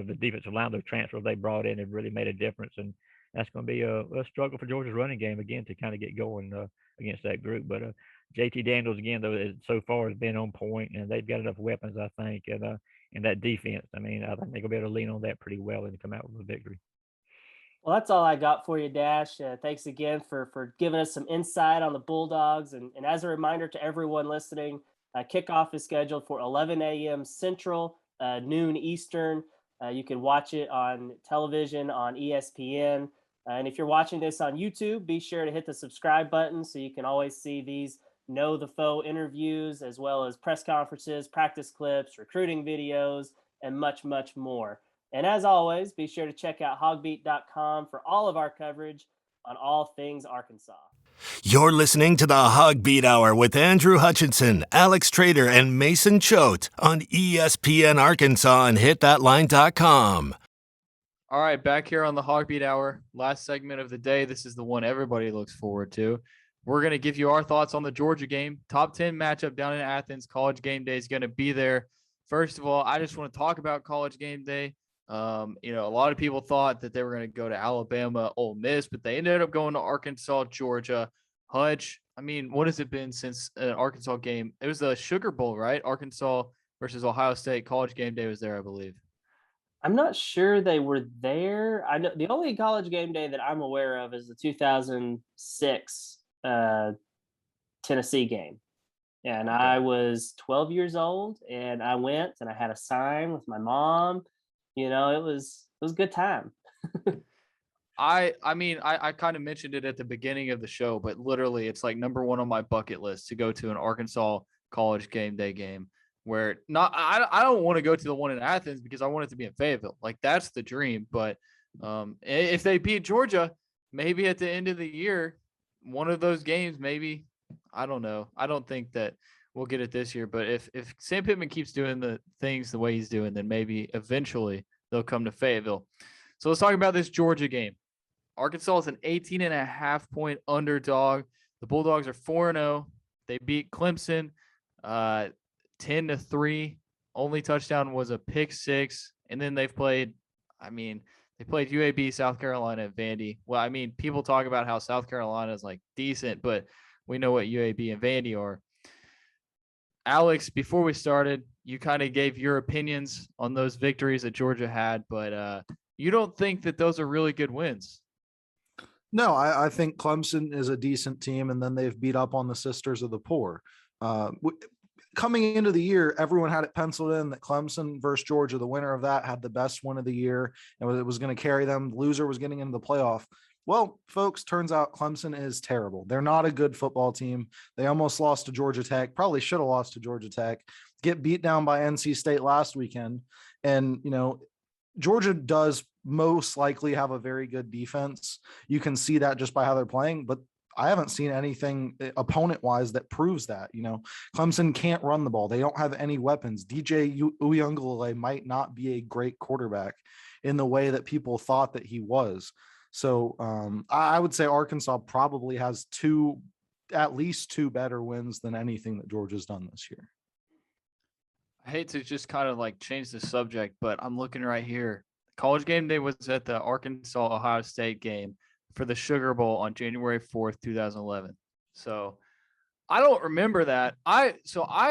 the defensive line, the transfers they brought in have really made a difference, and that's going to be a struggle for Georgia's running game again to kind of get going against that group. But JT Daniels again, though, so far has been on point, and they've got enough weapons, I think, and that defense. I mean, I think they're going to be able to lean on that pretty well and come out with a victory. Well, that's all I got for you, Dash. Thanks again for giving us some insight on the Bulldogs. And as a reminder to everyone listening, kickoff is scheduled for 11 a.m. Central, noon Eastern. You can watch it on television on ESPN. And if you're watching this on YouTube, be sure to hit the subscribe button so you can always see these Know the Foe interviews, as well as press conferences, practice clips, recruiting videos, and much, much more. And as always, be sure to check out HawgBeat.com for all of our coverage on all things Arkansas. You're listening to the HawgBeat Hour with Andrew Hutchinson, Alex Trader, and Mason Choate on ESPN Arkansas and HitThatLine.com. All right, back here on the HawgBeat Hour, last segment of the day. This is the one everybody looks forward to. We're going to give you our thoughts on the Georgia game. Top 10 matchup down in Athens. College Game Day is going to be there. First of all, I just want to talk about College Game Day. A lot of people thought that they were going to go to Alabama, Ole Miss, but they ended up going to Arkansas, Georgia. Hutch, I mean, what has it been since an Arkansas game? It was the Sugar Bowl, right? Arkansas versus Ohio State. College Game Day was there, I believe. I'm not sure they were there. I know the only College Game Day that I'm aware of is the 2006 Tennessee game. And okay. I was 12 years old, and I went, and I had a sign with my mom. It was a good time. I kind of mentioned it at the beginning of the show, but literally it's like number one on my bucket list to go to an Arkansas College Game Day game where I don't want to go to the one in Athens because I want it to be in Fayetteville. Like that's the dream. But if they beat Georgia, maybe at the end of the year, one of those games, maybe, I don't know. I don't think that we'll get it this year, but if Sam Pittman keeps doing the things the way he's doing, then maybe eventually they'll come to Fayetteville. So let's talk about this Georgia game. Arkansas is an 18.5-point underdog. The Bulldogs are 4-0. They beat Clemson 10-3. Only touchdown was a pick six. And then they played UAB, South Carolina, and Vandy. Well, I mean, people talk about how South Carolina is like decent, but we know what UAB and Vandy are. Alex, before we started, you kind of gave your opinions on those victories that Georgia had, but you don't think that those are really good wins. No, I think Clemson is a decent team, and then they've beat up on the Sisters of the Poor. Coming into the year, everyone had it penciled in that Clemson versus Georgia, the winner of that, had the best win of the year, and it was going to carry them. The loser was getting into the playoff. Well, folks, turns out Clemson is terrible. They're not a good football team. They almost lost to Georgia Tech, probably should have lost to Georgia Tech, get beat down by NC State last weekend. And, Georgia does most likely have a very good defense. You can see that just by how they're playing, but I haven't seen anything opponent wise that proves that. Clemson can't run the ball. They don't have any weapons. DJ Uyunglele might not be a great quarterback in the way that people thought that he was. So I would say Arkansas probably has at least two better wins than anything that Georgia's done this year. I hate to just kind of like change the subject, but I'm looking right here. College Game Day was at the Arkansas-Ohio State game for the Sugar Bowl on January 4th, 2011. So I don't remember that. I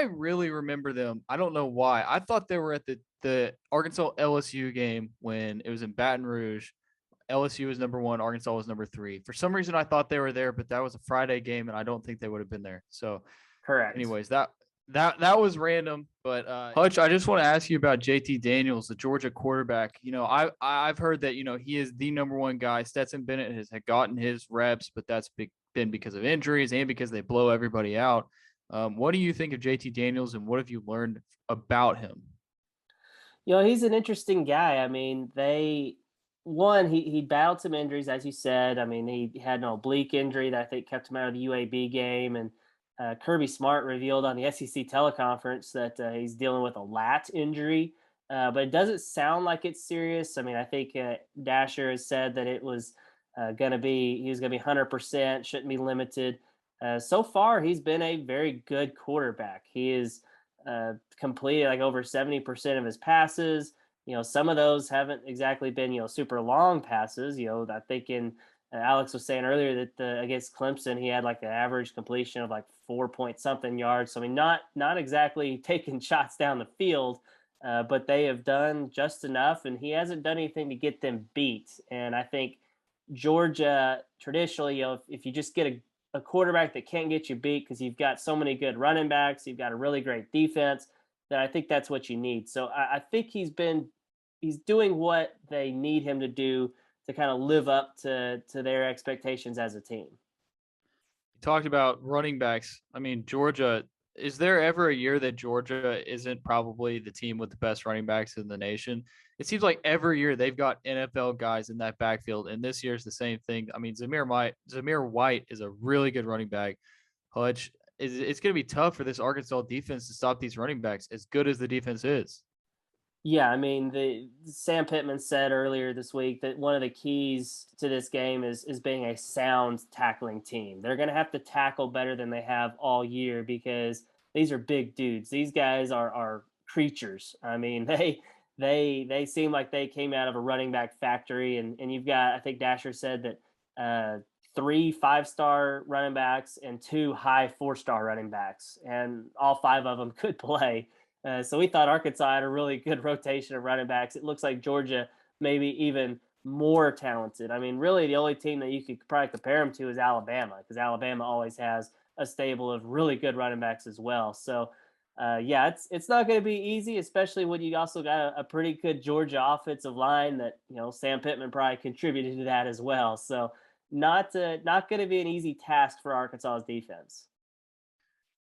really remember them. I don't know why. I thought they were at the Arkansas LSU game when it was in Baton Rouge. LSU was number 1, Arkansas was number 3. For some reason, I thought they were there, but that was a Friday game, and I don't think they would have been there. So, Correct. anyways, that was random. But Hutch, I just want to ask you about JT Daniels, the Georgia quarterback. I've heard that he is the number 1 guy. Stetson Bennett had gotten his reps, but that's been because of injuries and because they blow everybody out. What do you think of JT Daniels, and what have you learned about him? He's an interesting guy. I mean, he battled some injuries, as you said. I mean, he had an oblique injury that I think kept him out of the UAB game. And Kirby Smart revealed on the SEC teleconference that he's dealing with a lat injury. But it doesn't sound like it's serious. I mean, I think Dasher has said that it was he was going to be 100%, shouldn't be limited. So far, he's been a very good quarterback. He is completed like over 70% of his passes. Some of those haven't exactly been, super long passes. I think Alex was saying earlier that against Clemson, he had like an average completion of like 4-point-something yards. So, I mean, not exactly taking shots down the field, but they have done just enough, and he hasn't done anything to get them beat. And I think Georgia traditionally, if you just get a quarterback that can't get you beat because you've got so many good running backs, you've got a really great defense, then I think that's what you need. So I think he's doing what they need him to do to kind of live up to their expectations as a team. You talked about running backs. I mean, Georgia, is there ever a year that Georgia isn't probably the team with the best running backs in the nation? It seems like every year they've got NFL guys in that backfield, and this year's the same thing. I mean, Zamir White is a really good running back. Hutch, it's going to be tough for this Arkansas defense to stop these running backs, as good as the defense is. Yeah, I mean, Sam Pittman said earlier this week that one of the keys to this game is being a sound tackling team. They're going to have to tackle better than they have all year because these are big dudes. These guys are creatures. I mean, they seem like they came out of a running back factory, and you've got, I think Dasher said that 3 5-star running backs and 2 high 4-star running backs, and all 5 of them could play. So we thought Arkansas had a really good rotation of running backs. It looks like Georgia maybe even more talented. I mean, really the only team that you could probably compare them to is Alabama, because Alabama always has a stable of really good running backs as well. So, yeah, it's not going to be easy, especially when you also got a pretty good Georgia offensive line that, Sam Pittman probably contributed to that as well. So not going to be an easy task for Arkansas's defense.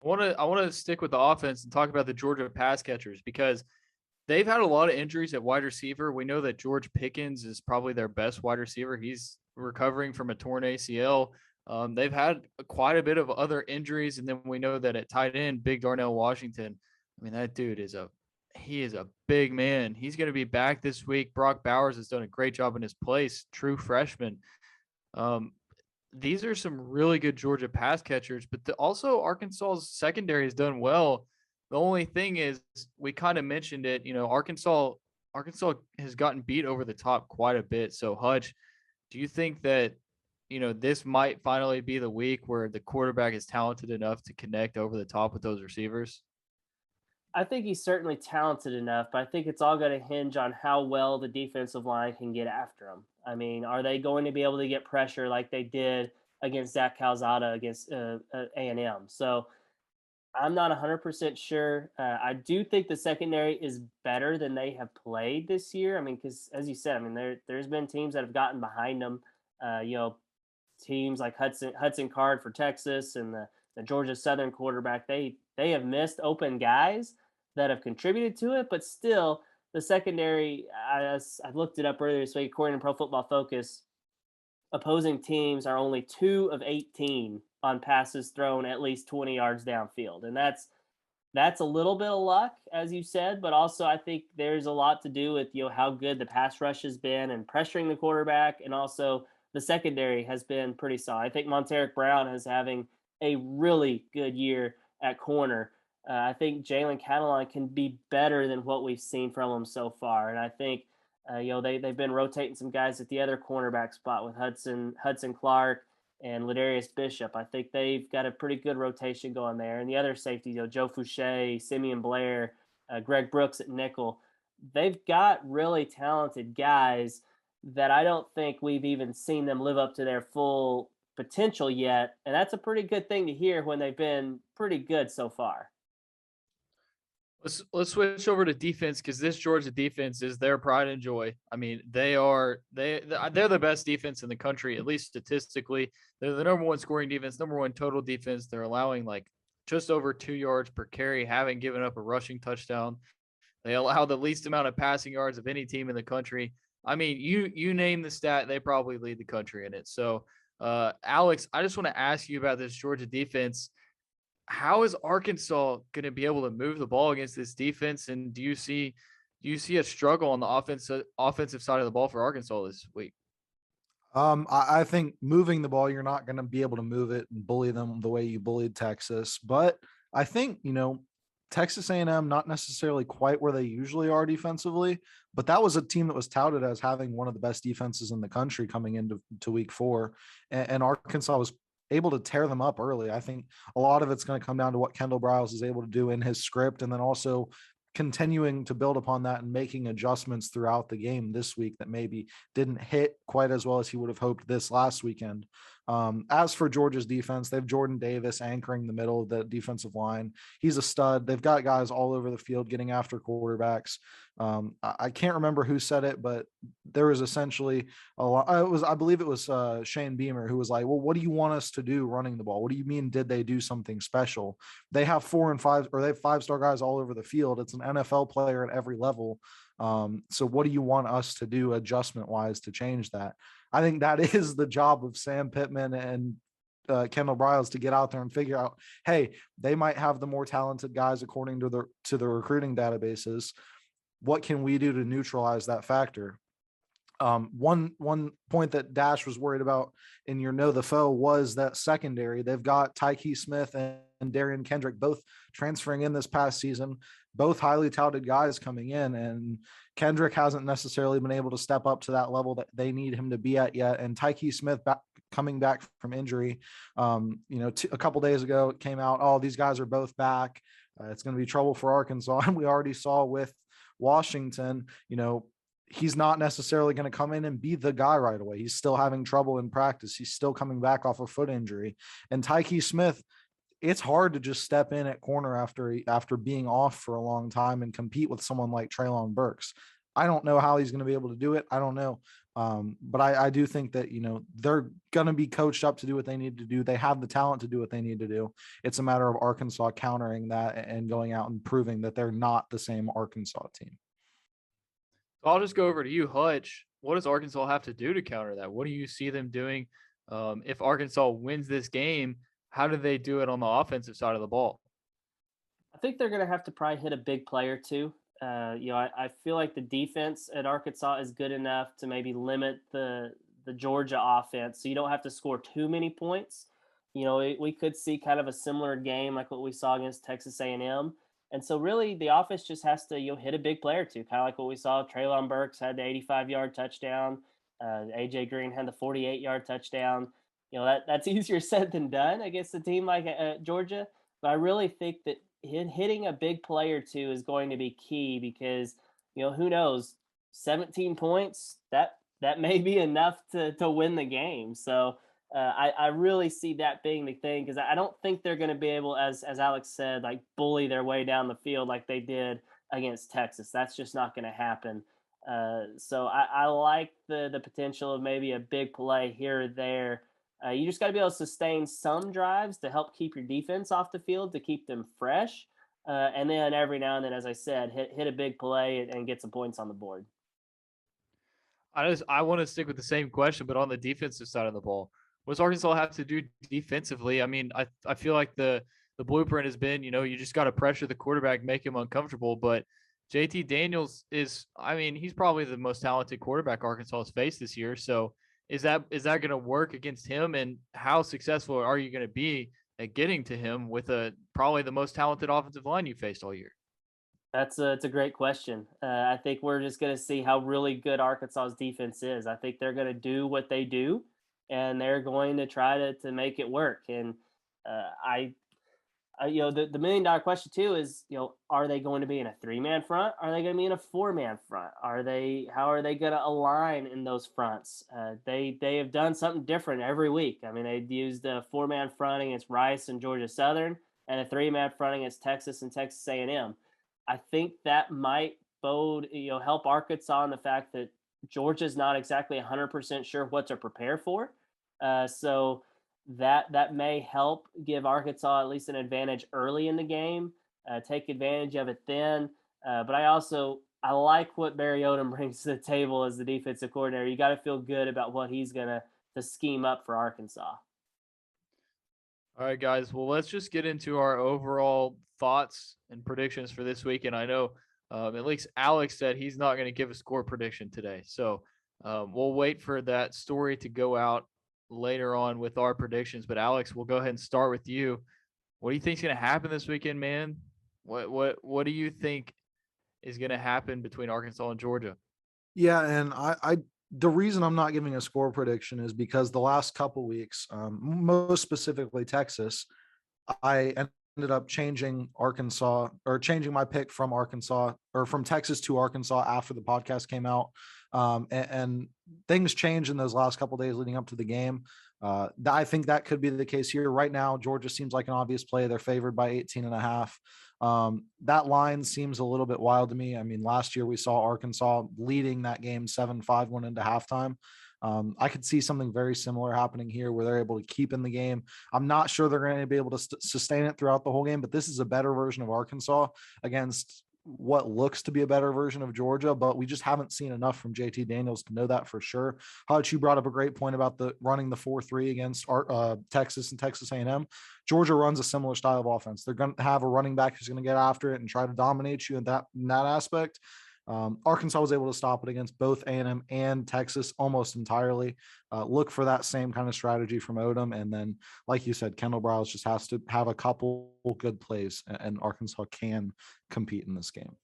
I want to stick with the offense and talk about the Georgia pass catchers because they've had a lot of injuries at wide receiver. We know that George Pickens is probably their best wide receiver. He's recovering from a torn ACL. They've had quite a bit of other injuries, and then we know that at tight end, Big Darnell Washington. I mean, that dude is a big man. He's going to be back this week. Brock Bowers has done a great job in his place, true freshman. These are some really good Georgia pass catchers, but also Arkansas's secondary has done well. The only thing is, we kind of mentioned it, Arkansas has gotten beat over the top quite a bit. So Hutch, do you think that, this might finally be the week where the quarterback is talented enough to connect over the top with those receivers? I think he's certainly talented enough, but I think it's all going to hinge on how well the defensive line can get after him. I mean, are they going to be able to get pressure like they did against Zach Calzada against A&M? So I'm not 100% sure. I do think the secondary is better than they have played this year. I mean, because as you said, I mean, there's been teams that have gotten behind them. Teams like Hudson Card for Texas and the Georgia Southern quarterback, they have missed open guys that have contributed to it, but still the secondary, I looked it up earlier this week, according to Pro Football Focus, opposing teams are only 2 of 18 on passes thrown at least 20 yards downfield. And that's a little bit of luck, as you said, but also I think there's a lot to do with, how good the pass rush has been and pressuring the quarterback, and also the secondary has been pretty solid. I think Monteric Brown is having a really good year at corner. I think Jalen Catalon can be better than what we've seen from him so far, and I think they've been rotating some guys at the other cornerback spot with Hudson Clark and Ladarius Bishop. I think they've got a pretty good rotation going there. And the other safeties, Joe Fouché, Simeon Blair, Greg Brooks at nickel, they've got really talented guys that I don't think we've even seen them live up to their full potential yet. And that's a pretty good thing to hear when they've been pretty good so far. Let's switch over to defense, because this Georgia defense is their pride and joy. I mean, they're the best defense in the country, at least statistically. They're the number one scoring defense, number one total defense. They're allowing like just over 2 yards per carry, haven't given up a rushing touchdown. They allow the least amount of passing yards of any team in the country. I mean, you name the stat, they probably lead the country in it. So, Alex, I just want to ask you about this Georgia defense. How is Arkansas going to be able to move the ball against this defense? And do you see a struggle on the offensive side of the ball for Arkansas this week? I think moving the ball, you're not going to be able to move it and bully them the way you bullied Texas. But I think, Texas A&M, not necessarily quite where they usually are defensively, but that was a team that was touted as having one of the best defenses in the country coming into week 4. And Arkansas was able to tear them up early. I think a lot of it's going to come down to what Kendall Briles is able to do in his script, and then also continuing to build upon that and making adjustments throughout the game this week that maybe didn't hit quite as well as he would have hoped this last weekend. As for Georgia's defense, they have Jordan Davis anchoring the middle of the defensive line. He's a stud. They've got guys all over the field getting after quarterbacks. I can't remember who said it, but there was essentially a lot. I believe it was Shane Beamer who was like, well, what do you want us to do running the ball? What do you mean? Did they do something special? They have 4 and 5, or they have 5-star guys all over the field. It's an NFL player at every level. So what do you want us to do adjustment wise to change that? I think that is the job of Sam Pittman and Kendall Briles to get out there and figure out, hey, they might have the more talented guys according to the recruiting databases. What can we do to neutralize that factor? One point that Dash was worried about in your Know the Foe was that secondary. They've got Tyke Smith and Darian Kendrick both transferring in this past season, both highly touted guys coming in, and Kendrick hasn't necessarily been able to step up to that level that they need him to be at yet. And Tyke Smith coming back from injury, a couple days ago it came out, oh, these guys are both back. It's going to be trouble for Arkansas. And we already saw with Washington, he's not necessarily going to come in and be the guy right away. He's still having trouble in practice. He's still coming back off a foot injury. And Tyke Smith, it's hard to just step in at corner after being off for a long time and compete with someone like Treylon Burks. I don't know how he's going to be able to do it. I don't know. But I do think that, they're going to be coached up to do what they need to do. They have the talent to do what they need to do. It's a matter of Arkansas countering that and going out and proving that they're not the same Arkansas team. I'll just go over to you, Hutch. What does Arkansas have to do to counter that? What do you see them doing? If Arkansas wins this game, how do they do it on the offensive side of the ball? I think they're going to have to probably hit a big player too. I feel like the defense at Arkansas is good enough to maybe limit the Georgia offense, so you don't have to score too many points. We could see kind of a similar game like what we saw against Texas A&M. And so really the offense just has to hit a big player too, kind of like what we saw. Treylon Burks had the 85-yard touchdown. AJ Green had the 48-yard touchdown. That's easier said than done against a team like Georgia. But I really think that hitting a big play or two is going to be key because, who knows, 17 points, that may be enough to win the game. So I really see that being the thing because I don't think they're going to be able, as Alex said, like bully their way down the field like they did against Texas. That's just not going to happen. So I like the potential of maybe a big play here or there. You just got to be able to sustain some drives to help keep your defense off the field, to keep them fresh. And then every now and then, as I said, hit a big play and get some points on the board. I want to stick with the same question, but on the defensive side of the ball. What does Arkansas have to do defensively? I mean, I feel like the blueprint has been, you just got to pressure the quarterback, make him uncomfortable. But JT Daniels I mean, he's probably the most talented quarterback Arkansas has faced this year. So is that going to work against him? And how successful are you going to be at getting to him with probably the most talented offensive line you faced all year? It's a great question. I think we're just going to see how really good Arkansas's defense is. I think they're going to do what they do, and they're going to try to make it work. And the $1 million question too is, are they going to be in a 3-man front? Are they going to be in a 4-man front? How are they going to align in those fronts? They have done something different every week. I mean, they've used a 4-man front against Rice and Georgia Southern, and a 3-man front against Texas and Texas A&M. I think that might help Arkansas in the fact that Georgia's not exactly 100% sure what to prepare for. So that may help give Arkansas at least an advantage early in the game, take advantage of it then. But I like what Barry Odom brings to the table as the defensive coordinator. You got to feel good about what he's going to scheme up for Arkansas. All right, guys. Well, let's just get into our overall thoughts and predictions for this week. And I know at least Alex said he's not going to give a score prediction today. So we'll wait for that story to go out later on with our predictions. But Alex, we'll go ahead and start with you. What do you think is going to happen this weekend, man? What do you think is going to happen between Arkansas and Georgia? Yeah, and I the reason I'm not giving a score prediction is because the last couple weeks, most specifically Texas, I ended up changing my pick from Arkansas or from Texas to Arkansas after the podcast came out. And things changed in those last couple of days leading up to the game. I think that could be the case here. Right now, Georgia seems like an obvious play. They're favored by 18.5. That line seems a little bit wild to me. I mean, last year we saw Arkansas leading that game 7-5 going into halftime. I could see something very similar happening here where they're able to keep in the game. I'm not sure they're going to be able to sustain it throughout the whole game, but this is a better version of Arkansas against what looks to be a better version of Georgia, but we just haven't seen enough from JT Daniels to know that for sure. Hutch, you brought up a great point about running the 4-3 against Texas and Texas A&M. Georgia runs a similar style of offense. They're going to have a running back who's going to get after it and try to dominate you in that aspect. Arkansas was able to stop it against both A&M and Texas almost entirely. Look for that same kind of strategy from Odom. And then, like you said, Kendall Browse just has to have a couple good plays, and Arkansas can compete in this game.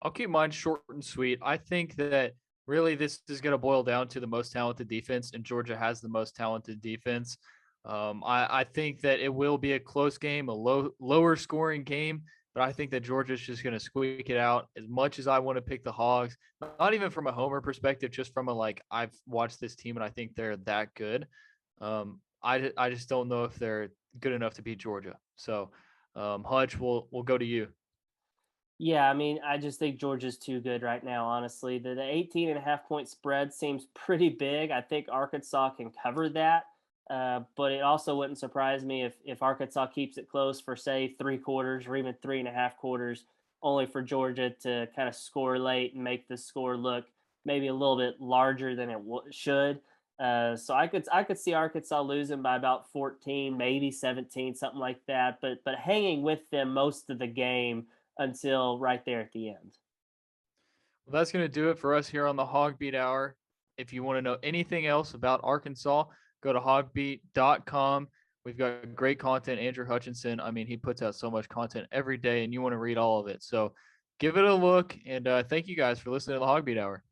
I'll keep mine short and sweet. I think that really this is going to boil down to the most talented defense, and Georgia has the most talented defense. I think that it will be a close game, a lower scoring game. But I think that Georgia's just going to squeak it out. As much as I want to pick the Hogs, not even from a homer perspective, just from I've watched this team and I think they're that good. I just don't know if they're good enough to beat Georgia. So, Hutch, we'll go to you. Yeah, I mean, I just think Georgia's too good right now, honestly. The 18.5-point spread seems pretty big. I think Arkansas can cover that. But it also wouldn't surprise me if Arkansas keeps it close for, say, 3 quarters or even 3.5 quarters, only for Georgia to kind of score late and make the score look maybe a little bit larger than it should. So I could see Arkansas losing by about 14, maybe 17, something like that, but hanging with them most of the game until right there at the end. Well, that's going to do it for us here on the HawgBeat Hour. If you want to know anything else about Arkansas, go to HawgBeat.com. We've got great content. Andrew Hutchinson, I mean, he puts out so much content every day, and you want to read all of it. So give it a look, and thank you guys for listening to the HawgBeat Hour.